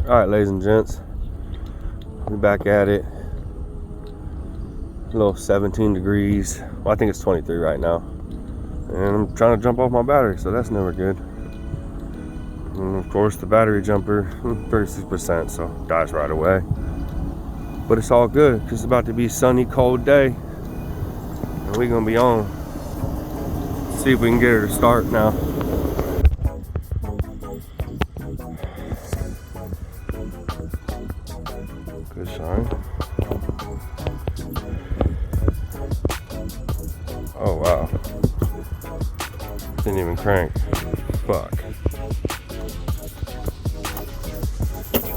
Alright, ladies and gents, we're back at it. A little 17 degrees. Well, I think it's 23 right now. And I'm trying to jump off my battery, so that's never good. And of course, the battery jumper, 36%, so dies right away. But it's all good, because it's about to be a sunny, cold day. And we're going to be on. See if we can get her to start now. Good shine. Oh wow. Didn't even crank. Fuck.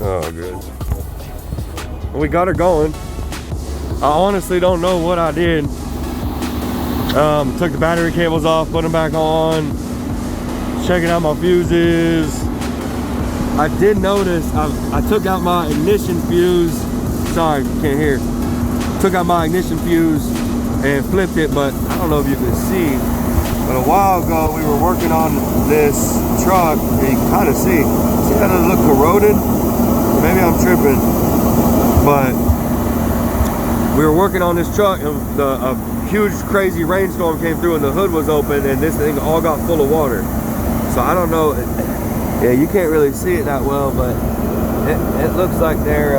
Oh good. Well, we got her going. I honestly don't know what I did. Took the battery cables off, put them back on, checking out my fuses. I did notice I took out my ignition fuse. Sorry, can't hear. Took out my ignition fuse and flipped it, but I don't know if you can see. But a while ago, we were working on this truck, and you can kind of see how it look corroded? Maybe I'm tripping, but we were working on this truck, and a huge, crazy rainstorm came through, and the hood was open, and this thing all got full of water. So I don't know. Yeah, you can't really see it that well, but it looks like they're,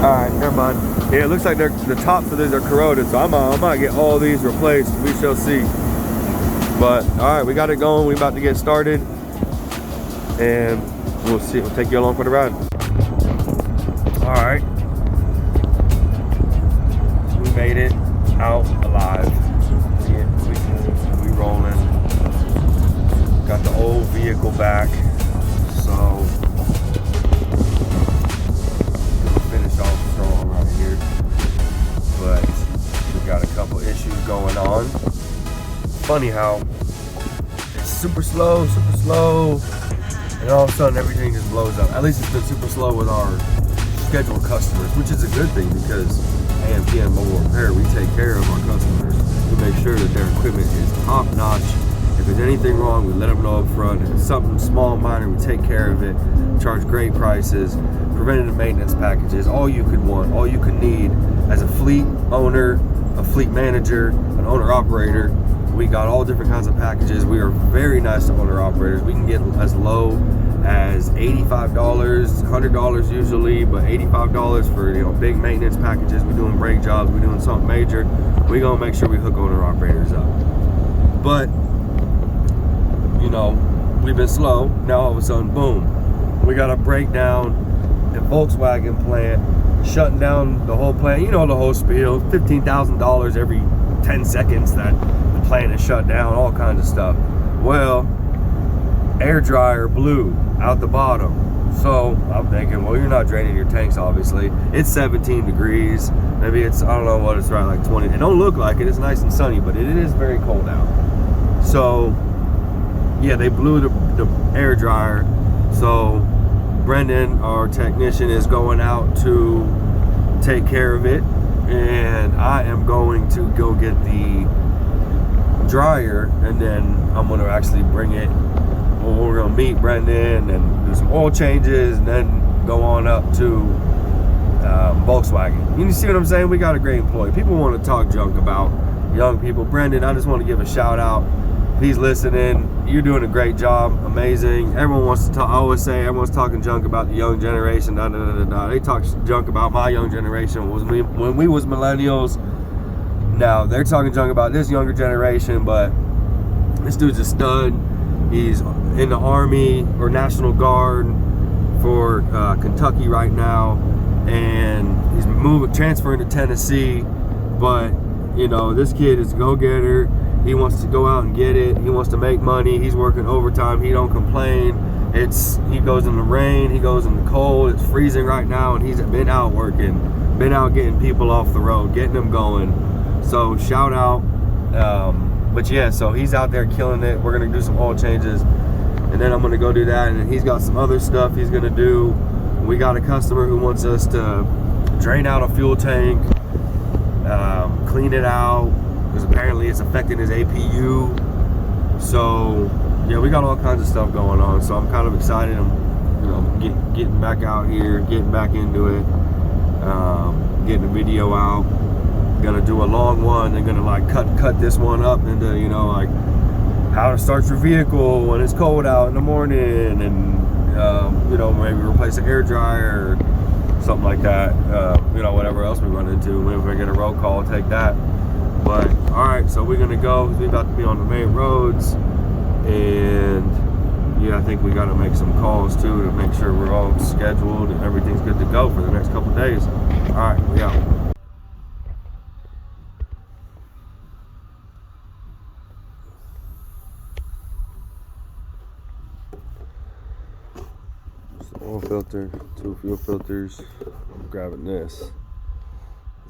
alright, never mind. Yeah, it looks like the tops of these are corroded, so I might get all these replaced. We shall see. But, alright, we got it going. We're about to get started. And we'll see. We'll take you along for the ride. Alright. We made it out alive. Yeah, we rolling. Got the old vehicle back, so we'll finish off strong right here. But we got a couple issues going on. Funny how it's super slow, and all of a sudden everything just blows up. At least it's been super slow with our scheduled customers, which is a good thing because AMPM Mobile Repair, we take care of our customers. We make sure that their equipment is top notch. If there's anything wrong, we let them know up front. If it's something small, minor, we take care of it. Charge great prices, preventative maintenance packages, all you could want, all you could need as a fleet owner, a fleet manager, an owner-operator. We got all different kinds of packages. We are very nice to owner-operators. We can get as low as $85, $100 usually, but $85 for big maintenance packages. We're doing brake jobs, we're doing something major. We're gonna make sure we hook owner-operators up. But we've been slow. Now all of a sudden, boom, we got a breakdown in Volkswagen plant, shutting down the whole plant. You know the whole spiel, $15,000 every 10 seconds that the plant is shut down, all kinds of stuff. Well, air dryer blew out the bottom. So I'm thinking, well, you're not draining your tanks, obviously. It's 17 degrees. Maybe it's, I don't know what it's, right, like 20. It don't look like it. It's nice and sunny, but it is very cold out. So yeah, they blew the air dryer. So Brendan, our technician, is going out to take care of it, and I am going to go get the dryer, and then I'm going to actually bring it. Well, we're going to meet Brendan and do some oil changes, and then go on up to Volkswagen. You see what I'm saying? We got a great employee. People want to talk junk about young people. Brendan, I just want to give a shout out. If he's listening, you're doing a great job, amazing. Everyone wants to talk. I always say everyone's talking junk about the young generation. They talk junk about my young generation when we was millennials. Now they're talking junk about this younger generation, but this dude's a stud. He's in the Army or National Guard for Kentucky right now, and he's transferring to Tennessee. But this kid is a go-getter. He wants to go out and get it. He wants to make money. He's working overtime. He don't complain. He goes in the rain. He goes in the cold. It's freezing right now, and he's been out working, been out getting people off the road, getting them going. So shout out. But yeah, so he's out there killing it. We're gonna do some oil changes, and then I'm gonna go do that. And then he's got some other stuff he's gonna do. We got a customer who wants us to drain out a fuel tank, clean it out, because apparently it's affecting his APU. So yeah, we got all kinds of stuff going on, so I'm kind of excited. I'm, you know, getting back out here, getting back into it, getting the video out. Gonna do a long one. They're gonna like cut this one up into, you know, like how to start your vehicle when it's cold out in the morning, and you know, maybe replace an air dryer or something like that. You know, whatever else we run into. Maybe if I get a road call, I'll take that. But all right, so we're gonna go. We're about to be on the main roads, and yeah, I think we got to make some calls too to make sure we're all scheduled and everything's good to go for the next couple days. All right, we out. Oil filter, 2 fuel filters. I'm grabbing this.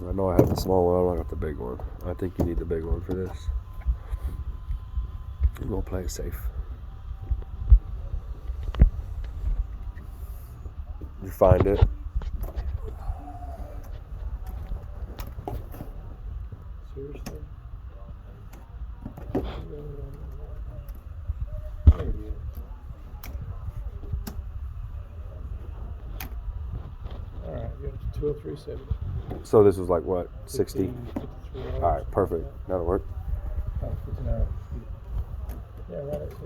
I know I have the small one, I don't got the big one. I think you need the big one for this. I'm gonna play it safe. You find it. Seriously? There it is. Alright, you got 203.70. So this was like what, 60? 53 All right, perfect. That'll work. Oh, it's an hour. Yeah, right at 60.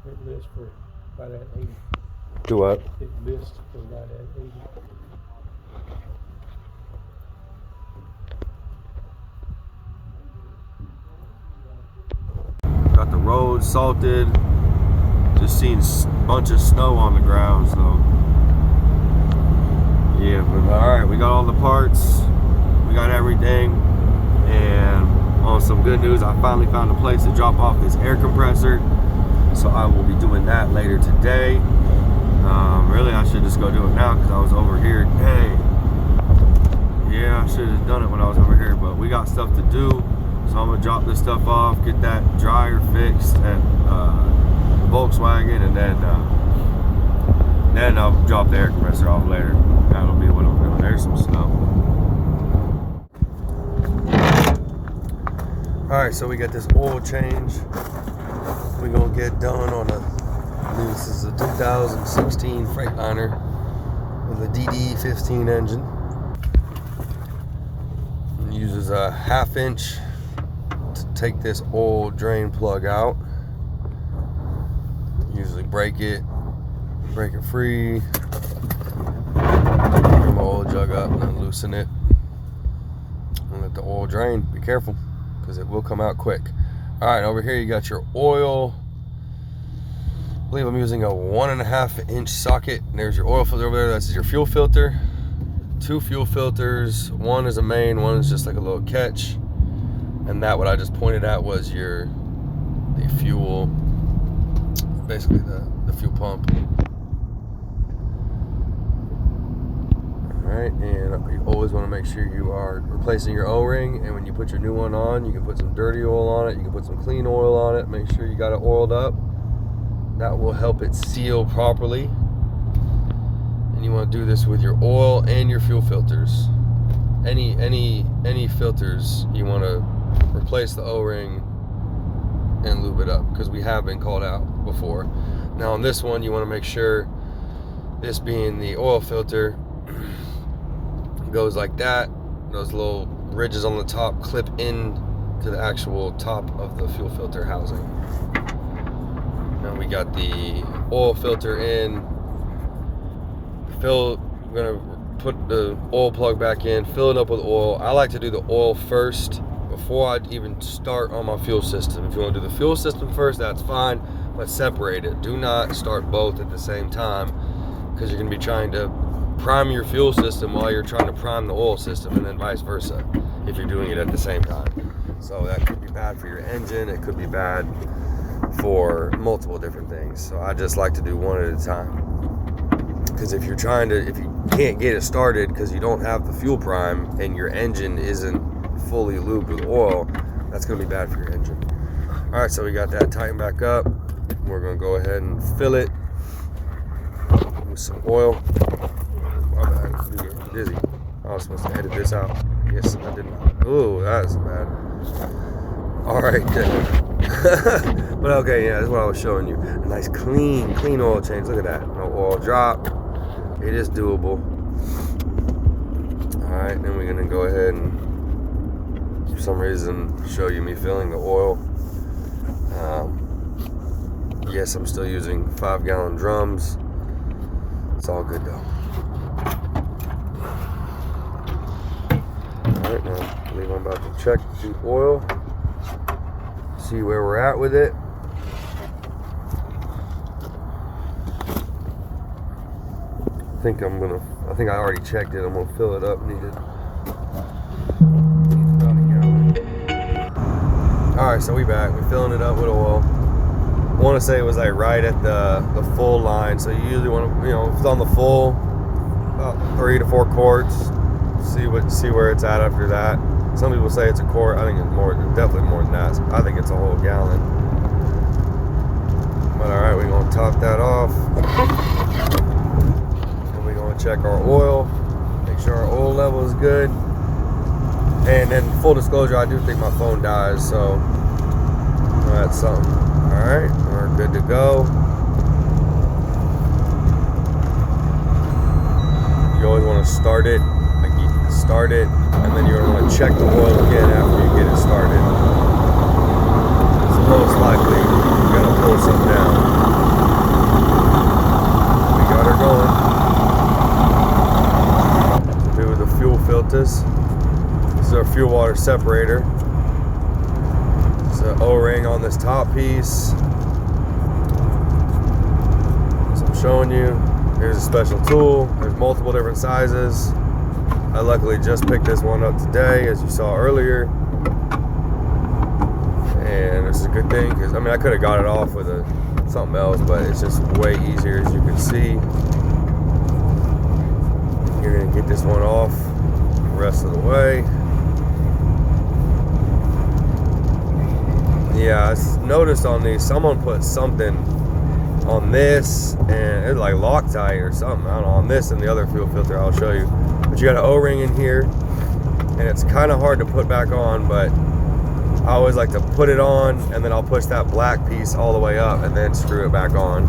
It lists for right at 80. Do what? It lists for right at 80. Got the roads salted. Just seen a bunch of snow on the ground, so yeah. But all right, we got all the parts. We got everything, and on some good news, I finally found a place to drop off this air compressor. So I will be doing that later today. Really, I should just go do it now because I was over here. Dang. Yeah, I should have done it when I was over here, but we got stuff to do. So I'm gonna drop this stuff off, get that dryer fixed at Volkswagen, and then I'll drop the air compressor off later. That'll be what I'm doing. There's some snow. Alright, so we got this oil change we're gonna get done on I believe this is a 2016 Freightliner with a DD15 engine. It uses a 1/2 inch to take this oil drain plug out. Usually break it free, bring my oil jug up and then loosen it and let the oil drain. Be careful because it will come out quick. All right, over here you got your oil. I believe I'm using a 1.5 inch socket. There's your oil filter over there. That's your fuel filter. 2 fuel filters. One is a main, one is just like a little catch. And that what I just pointed at was the fuel, basically the fuel pump. Alright, and you always want to make sure you are replacing your O-ring, and when you put your new one on, you can put some dirty oil on it, you can put some clean oil on it, make sure you got it oiled up. That will help it seal properly. And you want to do this with your oil and your fuel filters. Any filters, you want to replace the O-ring and lube it up, because we have been called out before. Now on this one, you want to make sure, this being the oil filter, goes like that. Those little ridges on the top clip in to the actual top of the fuel filter housing. Now we got the oil filter in. We're gonna put the oil plug back in, fill it up with oil. I like to do the oil first before I even start on my fuel system. If you want to do the fuel system first, that's fine, but separate it. Do not start both at the same time, because you're gonna be trying to prime your fuel system while you're trying to prime the oil system, and then vice versa if you're doing it at the same time. So that could be bad for your engine. It could be bad for multiple different things. So I just like to do one at a time, because if you can't get it started because you don't have the fuel prime and your engine isn't fully lubed with oil, that's going to be bad for your engine. All right, so we got that tightened back up. We're going to go ahead and fill it with some oil. My bad, I'm getting dizzy. I was supposed to edit this out. Yes, I did not. Oh, that's bad. All right, but okay, yeah, that's what I was showing you. A nice clean oil change. Look at that. No oil drop. It is doable. All right, then we're gonna go ahead and, for some reason, show you me filling the oil. Yes, I'm still using 5-gallon drums. It's all good though. All right, now I believe I'm about to check the oil. See where we're at with it. I think I already checked it. I'm gonna fill it up. Needs about a gallon. All right, so we back. We're filling it up with oil. I want to say it was like right at the full line. So you usually want to, if it's on the full, about 3 to 4 quarts. See where it's at after that. Some people say it's a quart. I think it's definitely more than that. I think it's a whole gallon. But all right, we're gonna top that off. And we're gonna check our oil, make sure our oil level is good. And then full disclosure, I do think my phone dies, so that's something. All right, we're good to go. You always want to start it. Start it, and then you're going to want to check the oil again after you get it started. So most likely you're going to pull some down. We got her going. Do with the fuel filters. This is our fuel water separator. It's an O-ring on this top piece. So I'm showing you. Here's a special tool. There's multiple different sizes. I luckily just picked this one up today, as you saw earlier. And this is a good thing, because I could have got it off with something else, but it's just way easier, as you can see. You're going to get this one off the rest of the way. Yeah, I noticed on these, someone put something on this, and it's like Loctite or something. I don't know, on this and the other fuel filter, I'll show you. But you got an O-ring in here, and it's kind of hard to put back on, but I always like to put it on, and then I'll push that black piece all the way up and then screw it back on.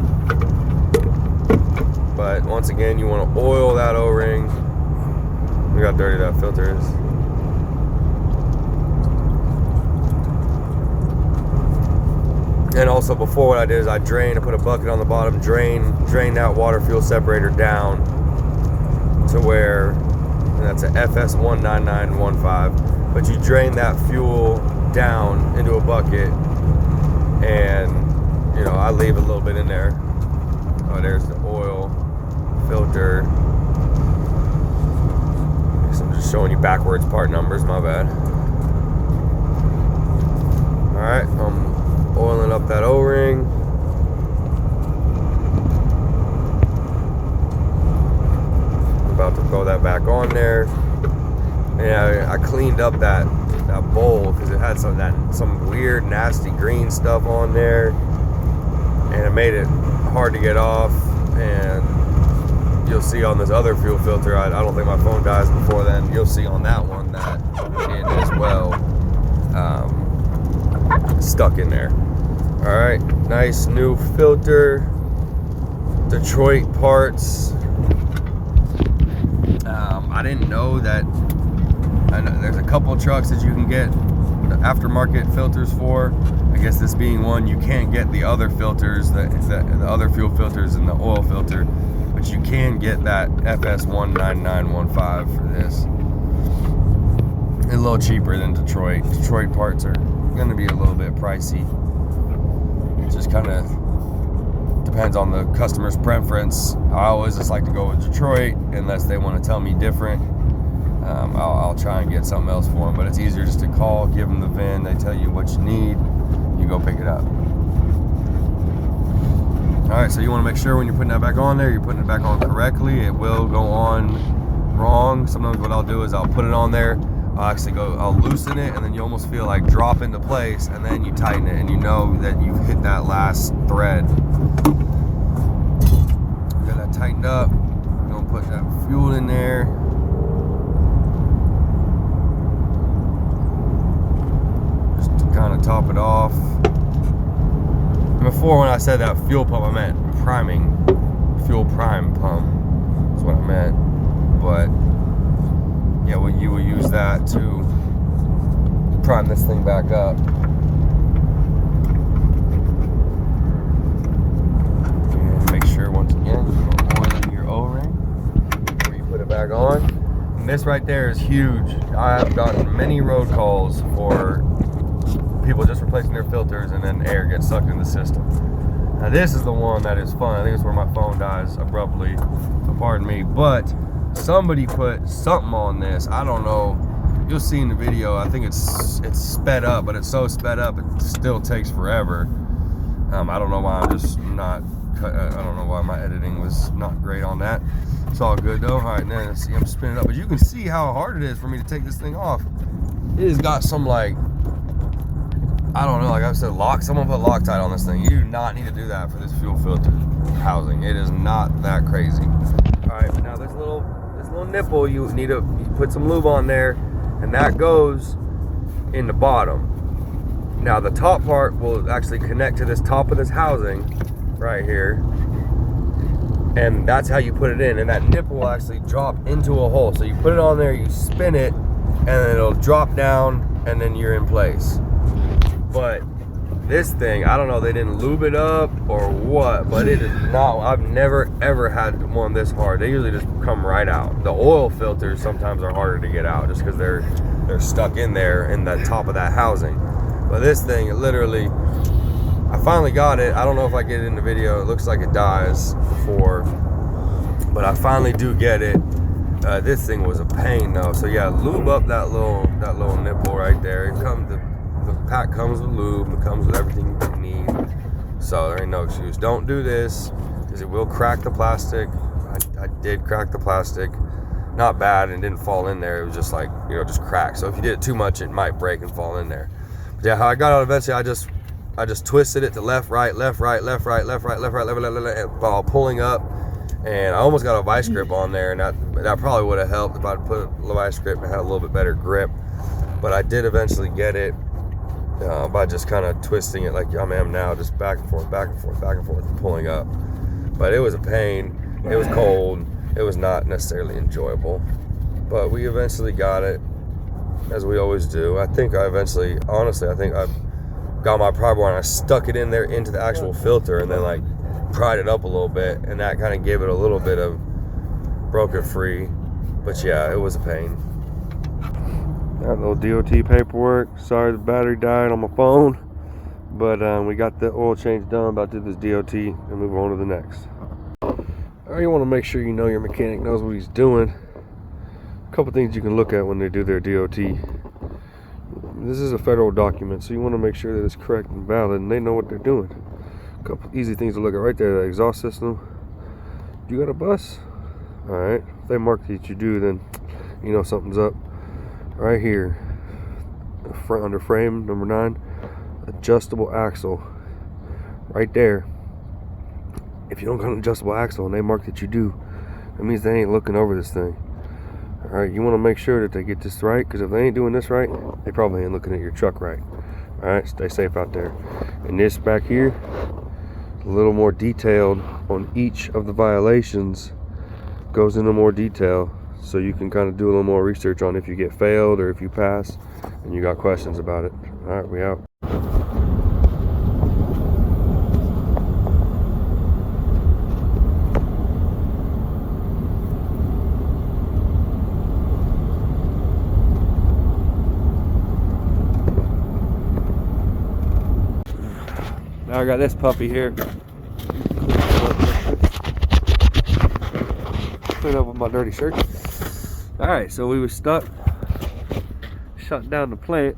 But once again, you want to oil that O-ring. Look how dirty that filter is. And also, before, what I did is I put a bucket on the bottom, drain that water fuel separator down to where, and that's an FS19915, but you drain that fuel down into a bucket, and I leave a little bit in there. Oh, there's the oil filter. I guess I'm just showing you backwards part numbers, my bad. All right, I'm oiling up that O-ring. About to throw that back on there. And I cleaned up that bowl because it had some weird nasty green stuff on there, and it made it hard to get off. And you'll see on this other fuel filter, I don't think my phone dies before then. You'll see on that one that it as well stuck in there. All right, nice new filter, Detroit parts. I didn't know that. I know there's a couple trucks that you can get the aftermarket filters for. I guess this being one, you can't get the other filters, the other fuel filters and the oil filter, but you can get that FS19915 for this. It's a little cheaper than Detroit. Detroit parts are going to be a little bit pricey. It just kind of depends on the customer's preference. I always just like to go with Detroit unless they want to tell me different. I'll try and get something else for them, but it's easier just to call, give them the VIN, they tell you what you need, you go pick it up. All right, so you want to make sure when you're putting that back on there, you're putting it back on correctly. It will go on wrong. Sometimes what I'll do is I'll put it on there, I'll loosen it, and then you almost feel like drop into place, and then you tighten it, and you know that you've hit that last thread. Got that tightened up. We're gonna put that fuel in there. kind of top it off. Before, when I said that fuel pump, I meant priming, fuel prime pump. That's what I meant. But yeah, well, you will use that to prime this thing back up. And make sure, once again, you put oil in your O-ring before you put it back on. And this right there is huge. I have gotten many road calls for people just replacing their filters and then air gets sucked in the system. Now this is the one that is fun. I think it's where my phone dies abruptly, so pardon me. But somebody put something on this. I don't know. You'll see in the video. I think it's sped up, but it's so sped up it still takes forever. I don't know why I'm just not. I don't know why my editing was not great on that. It's all good though. All right, now see I'm spinning up, but you can see how hard it is for me to take this thing off. It has got some, like, I don't know, like I said, someone put Loctite on this thing. You do not need to do that for this fuel filter housing. It is not that crazy. All right, now this little nipple, you put some lube on there, and that goes in the bottom. Now the top part will actually connect to this top of this housing right here, and that's how you put it in. And that nipple will actually drop into a hole. So you put it on there, you spin it, and then it'll drop down, and then you're in place. But this thing, I don't know, they didn't lube it up or what, but it is not. I've never ever had one this hard. They usually just come right out. The oil filters sometimes are harder to get out just because they're stuck in there in the top of that housing. But this thing, it literally, I finally got it. I don't know if I get it in the video. It looks like it dies before, but I finally do get it. This thing was a pain though. So yeah, lube up that little nipple right there. The pack comes with lube. It comes with everything you need. So there ain't no excuse. Don't do this because it will crack the plastic. I did crack the plastic. Not bad, and didn't fall in there. It was just like, just cracked. So if you did it too much, it might break and fall in there. But yeah, how I got out eventually, I just twisted it to left, right, while pulling up. And I almost got a vice grip on there, and that probably would have helped if I'd put a vice grip and had a little bit better grip. But I did eventually get it by just kind of twisting it like I am now, just back and forth, and pulling up. But it was a pain. It was cold. It was not necessarily enjoyable. But we eventually got it, as we always do. I think I got my pry bar and I stuck it in there into the actual filter, and then like pried it up a little bit, and that kind of gave it a little bit of broke it free. But yeah, it was a pain. That little DOT paperwork. Sorry the battery died on my phone, but we got the oil change done. About to do this DOT and move on to the next. You want to make sure you know your mechanic knows what he's doing. A couple things you can look at when they do their DOT. This is a federal document, so you want to make sure that it's correct and valid, and they know what they're doing. A couple easy things to look at right there. The exhaust system. You got a bus? Alright. If they mark that you do, then you know something's up. Right here, front under frame number 9, adjustable axle. Right there. If you don't got an adjustable axle and they mark that you do, that means they ain't looking over this thing. Alright, you want to make sure that they get this right, because if they ain't doing this right, they probably ain't looking at your truck right. Alright, stay safe out there. And this back here, a little more detailed on each of the violations, goes into more detail, so you can kind of do a little more research on if you get failed or if you pass and you got questions about it. Alright, we out. Now I got this puppy here. Clean up with my dirty shirt. Alright, so we was stuck. Shut down the plant.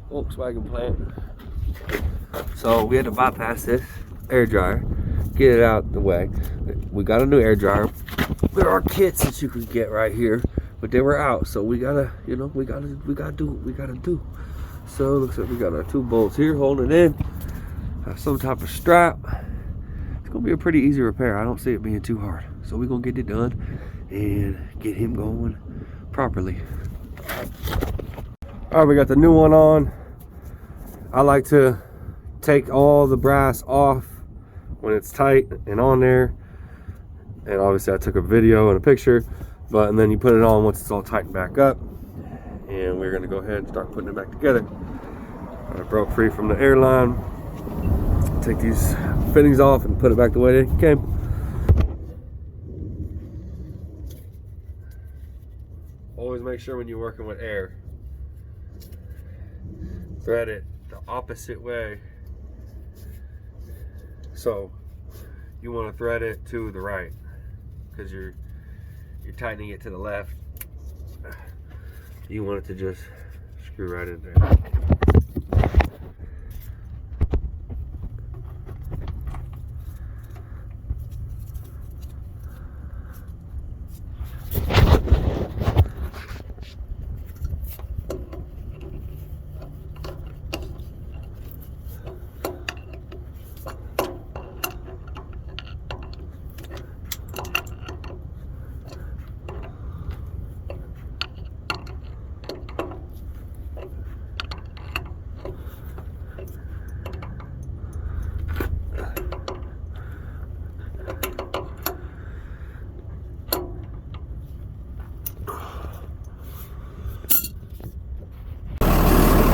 Volkswagen plant. So we had to bypass this air dryer. Get it out the way. We got a new air dryer. There are kits that you could get right here, but they were out. So we gotta, we gotta do what we gotta do. So it looks like we got our 2 bolts here holding in. Have some type of strap. It's gonna be a pretty easy repair. I don't see it being too hard. So we're gonna get it done and get him going properly. All right, we got the new one on. I like to take all the brass off when it's tight and on there. And obviously I took a video and a picture, and then you put it on once it's all tightened back up. And we're gonna go ahead and start putting it back together. I broke free from the airline. Take these fittings off and put it back the way they came. Always make sure when you're working with air, thread it the opposite way. So you want to thread it to the right because you're tightening it to the left. You want it to just screw right in there.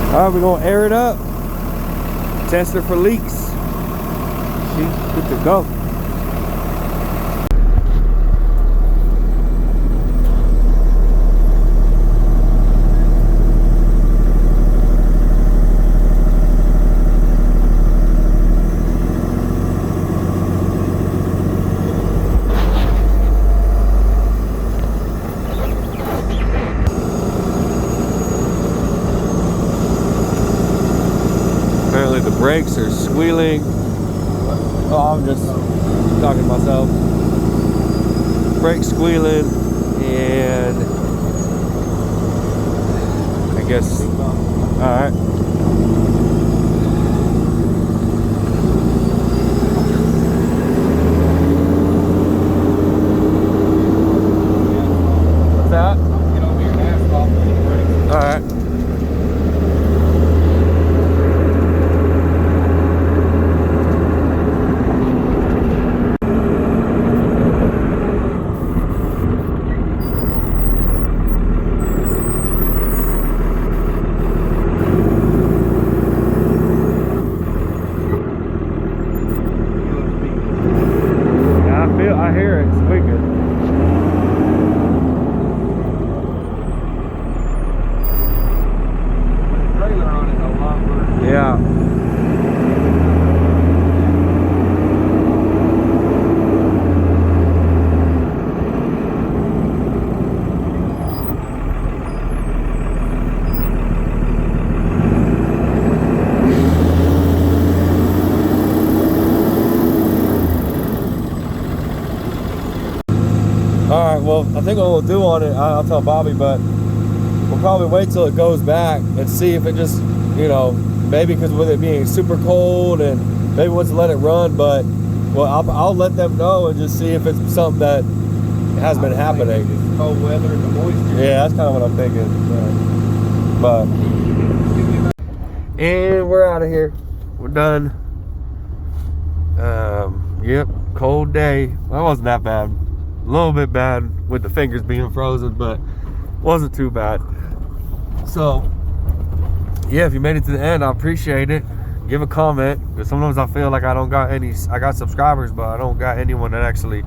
All right, we're gonna air it up, test it for leaks. She's good to go. Apparently the brakes are squealing. Oh, I'm just talking to myself. Brakes squealing, and I guess, all right. What's that? All right. I hear it squeaking. The trailer on it a lot worse. Yeah. All right, well, I think what we'll do on it, I'll tell Bobby, but we'll probably wait till it goes back and see if it just, you know, maybe because with it being super cold and maybe once let it run, but well, I'll let them know and just see if it's something that has been happening. It's cold weather and the moisture. Yeah, that's kind of what I'm thinking. But and we're out of here. We're done. Yep, cold day. Well, it wasn't that bad. A little bit bad with the fingers being frozen, but wasn't too bad. So yeah, if you made it to the end, I appreciate it. Give a comment, because sometimes I feel like I got subscribers, but I don't got anyone that actually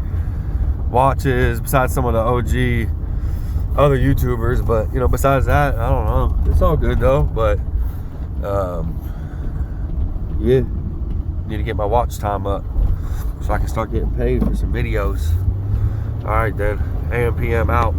watches besides some of the OG other YouTubers. But you know, besides that, I don't know, it's all good though. But yeah, need to get my watch time up so I can start getting paid for some videos. All right then, AM PM out.